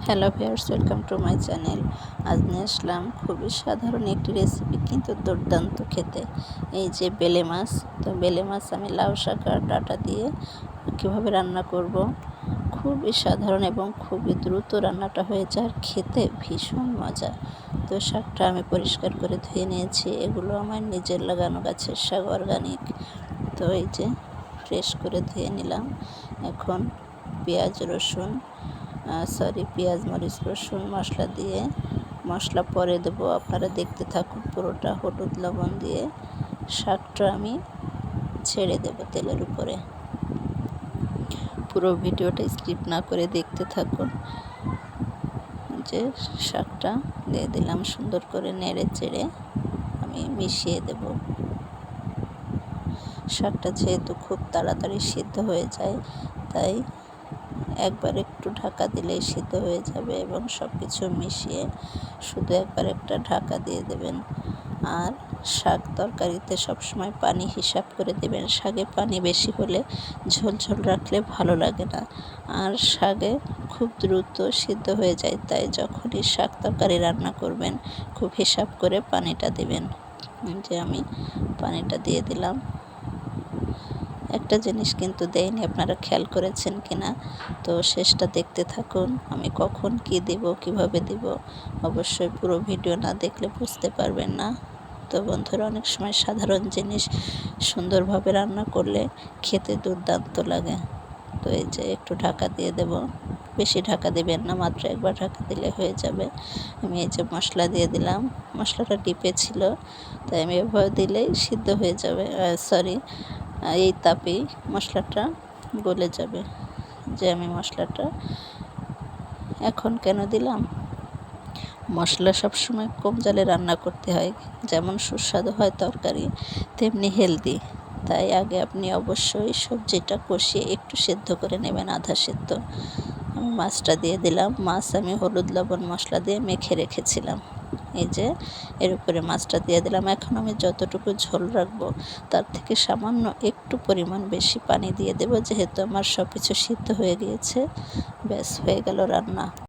Hello viewers, welcome to my channel. আজ নিয়ে আসলাম খুবই সাধারণ একটি রেসিপি, কিন্তু দুর্দান্ত খেতে। এই যে বেলে মাছ, তো বেলে মাছ আমি লাউ শাক আর ডাঁটা দিয়ে কীভাবে রান্না করব, খুবই সাধারণ এবং খুবই দ্রুত রান্নাটা হয়ে যায় আর খেতে ভীষণ মজা। তো শাকটা আমি পরিষ্কার করে ধুয়ে নিয়েছি। এগুলো আমার নিজের লাগানো গাছের শাক, অর্গানিক। তো এই যে ফ্রেশ করে ধুয়ে নিলাম। এখন পেঁয়াজ মরিচ রসুন মশলা দিয়ে, মশলা পরে দেবো, আপনারা দেখতে থাকুন পুরোটা। হলুদ লবণ দিয়ে শাকটা আমি ছেড়ে দেবো তেলের উপরে। পুরো ভিডিওটা স্কিপ না করে দেখতে থাকুন। যে শাকটা দিয়ে দিলাম, সুন্দর করে নেড়ে চেড়ে আমি মিশিয়ে দেব। শাকটা যেহেতু খুব তাড়াতাড়ি সিদ্ধ হয়ে যায়, তাই একবার একটু ঢাকা দিলেই সিদ্ধ হয়ে যাবে এবং সব কিছু মিশিয়ে শুধু একবার একটা ঢাকা দিয়ে দেবেন। আর শাক তরকারিতে সবসময় পানি হিসাব করে দেবেন। শাকে পানি বেশি হলে ঝোল ঝোল রাখলে ভালো লাগে না, আর শাকে খুব দ্রুত সিদ্ধ হয়ে যায়। তাই যখনই শাক তরকারি রান্না করবেন খুব হিসাব করে পানিটা দেবেন। যে আমি পানিটা দিয়ে দিলাম। একটা জিনিস কিন্তু দেয়নি, আপনারা খেয়াল করেছেন কিনা, তো শেষটা দেখতে থাকুন। আমি কখন কি দেব, কিভাবে দেব, অবশ্যই পুরো ভিডিও না দেখলে বুঝতে পারবেন না। তো বন্ধুরা, অনেক সময় সাধারণ জিনিস সুন্দরভাবে রান্না করলে খেতে দুর্দান্ত লাগে। তো এই যে একটু ঢাকা দিয়ে দেব, বেশি ঢাকা দিবেন না, মাত্র একবার ঢাকা দিলে হয়ে যাবে। আমি এই যে মশলা দিয়ে দিলাম। মশলাটা ডিপে ছিল, তাই আমি এভাবে দিলেই সিদ্ধ হয়ে যাবে। এই তাপেই মশলাটা গলে যাবে। যে আমি মশলাটা এখন কেন দিলাম, মশলা সবসময় কম জালে রান্না করতে হয়। যেমন সুস্বাদু হয় তরকারি, তেমনি হেলদি। তাই আগে আপনি অবশ্যই সবজিটা কষিয়ে একটু সেদ্ধ করে নেবেন, আধা সেদ্ধ। আমি মাছটা দিয়ে দিলাম। মাছ আমি হলুদ লবণ মশলা দিয়ে মেখে রেখেছিলাম। এই যে এর উপরে মাছটা দিয়ে দিলাম। এখন আমি যতটুকু ঝোল রাখবো তার থেকে সামান্য একটু পরিমাণ বেশি পানি দিয়ে দেব, যেহেতু আমার সব কিছু সিদ্ধ হয়ে গিয়েছে। ব্যাস, হয়ে গেল রান্না।